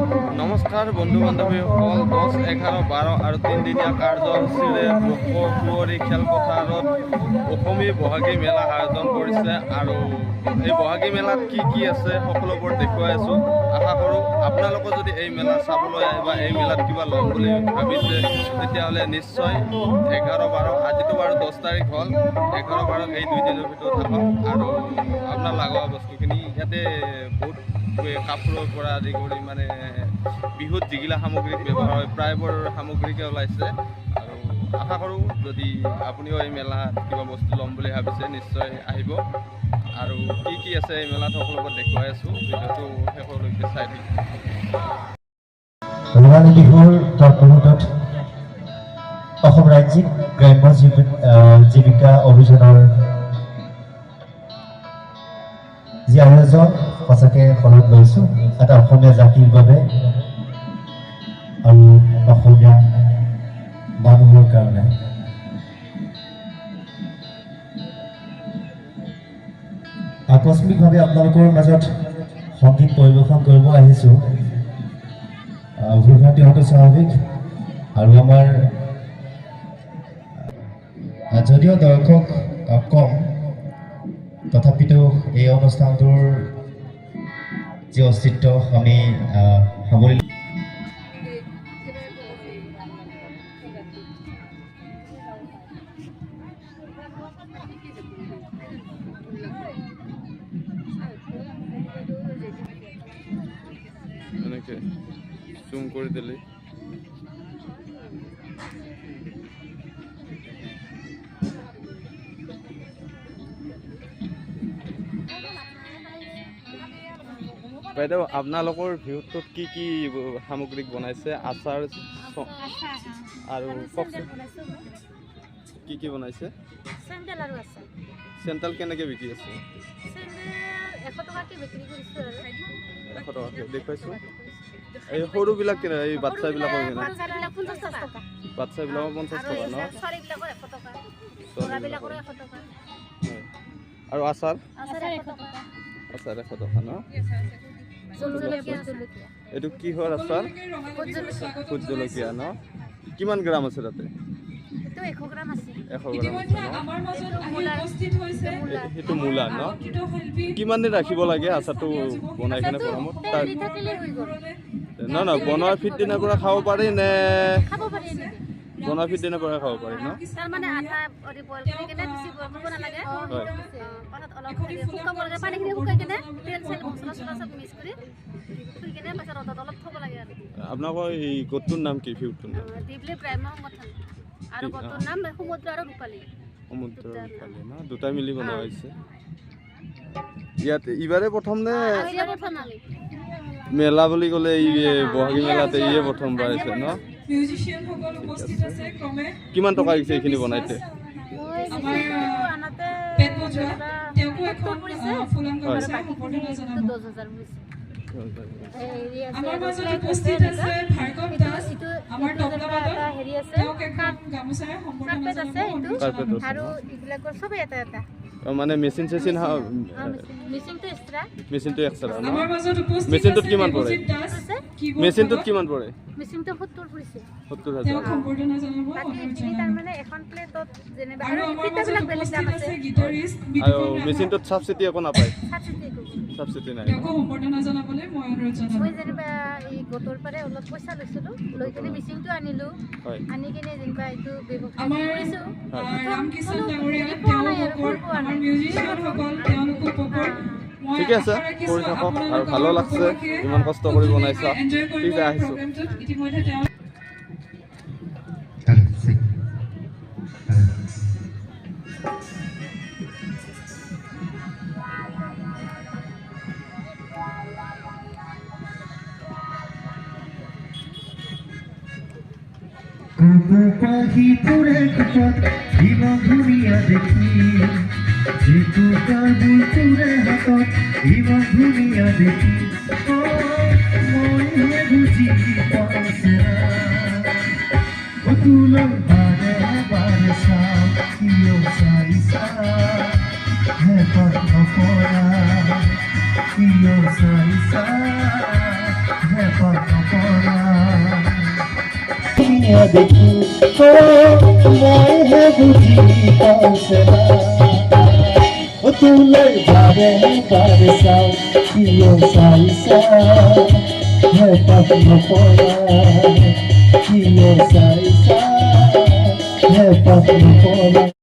নমস্কাৰ বন্ধু বান্ধৱীসকল, 10, 11, 12 আৰু 3 দিনীয়া কাৰ্যসূচীৰে কুঁৱৰী খেলপথাৰত অসমী বহাগী মেলা আয়োজন কৰিছে। আৰু এই বহাগী মেলাত কি আছে সকলোবোৰ দেখুৱাই আছোঁ। আশা কৰোঁ আপোনালোকে যদি এই মেলা চাবলৈ আহে বা এই মেলাত কিবা ল'ম বুলি ভাবিছে তেতিয়াহ'লে নিশ্চয় 11, 12, আজিতো বাৰু 10 তাৰিখ হ'ল, 11, 12 এই 2 দিনৰ ভিতৰত থাকক। আৰু আপোনাৰ লগা বস্তুখিনি ইয়াতে বহুত কাপোৰৰ পৰা আদি কৰি মানে বিহুত যিগিলা সামগ্ৰী ব্যৱহাৰ হয় প্ৰায়বোৰ সামগ্ৰীকে ওলাইছে। আৰু আশা কৰোঁ যদি আপুনিও এই মেলাত কিবা বস্তু ল'ম বুলি ভাবিছে নিশ্চয় আহিব। আৰু কি আছে এই মেলাত সকলোকে দেখুৱাই আছোঁ, ভিডিঅ'টো শেষলৈকে চাই দিম। ৰঙালী বিহুৰ মুহূৰ্তত অসম ৰাজ্যিক গ্ৰাম্য জীৱিকা অভিযানৰ যি আয়োজন সঁচাকৈ শলাগ লৈছোঁ এটা অসমীয়া জাতিৰ বাবে আৰু অসমীয়া মানুহৰ কাৰণে। আকস্মিকভাৱে আপোনালোকৰ মাজত সংগীত পৰিৱেশন কৰিব আহিছোঁ, ভুলভ্ৰান্তি হোৱাটো স্বাভাৱিক। আৰু আমাৰ যদিও দৰ্শক কম, তথাপিতো এই অনুষ্ঠানটোৰ যি অস্তিত্ব আমি সামৰি এনেকৈ জুম কৰি দিলে বাইদেউ আপোনালোকৰ ভিউটোত কি সামগ্ৰী বনাইছে? আচাৰ আৰু কওকচোন কি বনাইছে? চেণ্ডেল আৰু আচাৰ। চেণ্ডেল কেনেকৈ বিক্ৰী আছে? চেণ্ডেল 100 টকাকৈ বিক্ৰী কৰিছোঁ আৰু 100 টকাকৈ দেখুৱাইছোঁ। এই সৰুবিলাক কেনে? এই বাচ্চাবিলাকৰ কেনে? বাচ্চাবিলাকৰ 50 টকা ন? আৰু আচাৰ? আচাৰ 100 টকা ন? এইটো কিহৰ আচাৰ? ভোট জলকীয়া ন? কিমান গ্ৰাম আছে তাতে? 100 গ্ৰাম আছে। 100 গ্ৰাম আছে ন? সেইটো মূলা ন? কিমান দিন ৰাখিব লাগে আচাৰটো বনাই কিনে গৰমত? নহয় বনোৱাৰ ফিটদিনৰ পৰা খাব পাৰি নে? বনোৱাৰ ফিটদিনৰ পৰা খাব পাৰি ন? তাৰমানে আধা বইল কৰি কিনে বেছি বইল কৰিব নালাগে। পাছত অলপ শুকাব লাগে, পানীখিনি শুকাই কিনে তেল চেল মছলা চব মিক্স কৰি থৈ কিনে পাছত ৰ'দত অলপ থ'ব লাগে। আৰু আপোনালোকৰ এই গোটটোৰ নাম কি? ভিউটোৰ নাম দিবলি গ্ৰাম্য সংগঠন আৰু গোটটোৰ নাম সমুদ্ৰ আৰু ৰূপালী। সমুদ্ৰ ৰূপালী ন? দুটাই মিলি বনোৱা হৈছে। ইয়াত ইবাৰে প্ৰথম নে মেলা বুলি ক'লে এই বহাগী মেলাতে ইয়ে প্ৰথমবাৰ হৈছে ন? কিমান টকা আহিছে এইখিনি বনাইছে? আমাৰ মাজত উপস্থিত আছে ভাৰ্গৱ দাস, আমাৰ তবলাবাদক, তেওঁক এখন গামোচাৰে সম্বৰ্ধনা জনাব আৰু এইবিলাকৰ চব এটা মানে মেচিন চেচিন মেচিনটো এক্সট্ৰা ন? আমাৰ মাজত উপস্থিত মেচিনটোত কিমান পৰে? মেচিনটোত কিমান পৰে? মেচিনটো 70 পৰিছে। 70,000 তেওঁক সম্বৰ্ধনা জনাব। তাৰমানে এখন প্লেটত যেনিবা আৰু আমাৰ মাজত উপস্থিত আছে গীটাৰিষ্ট আৰু মেচিনটোত চাবচিডি একো নাপায়? চাবচিডি নাই। তেওঁকো সম্বৰ্ধনা জনাবলৈ মই অনুৰোধ জনাম। মই যেনিবা এই গোটৰ পৰা অলপ পইচা লৈছিলোঁ, লৈ কিনে মেচিনটো আনিলোঁ, আনি কিনে যেনিবা এইটো ব্যৱহাৰ কৰিছোঁ। ৰামকিষণ ডাঙৰীয়া তেওঁলোকক আমাৰ মিউজিচিয়ানসকল তেওঁলোকো উপভোগ ঠিকে আছে, কৰি থাকক। আৰু ভালো লাগছে ইমান কষ্ট কৰি বনাইছা। ঠিক আছে, আহিছোঁ। ইতিমধ্যে তেওঁ ধুনীয়া দেখি যিটো কাৰ্বুল তোৰে হাতত ইমান ধুনীয়া দেখি মইহে বুজি পাইছে তুলৰ বাৰে বাৰে চাওঁ কিয় চাইছা হেঁপাহ নপৰা কিয় চাইছা হেঁপাহ নপৰা দেখি মইহে বুজি পাইছে তোলৈ বাৰে বাৰে চাওঁ কিয় চাইছা হেঁপাহ নপৰা কিয় চাইছা হেঁপাহ নপৰা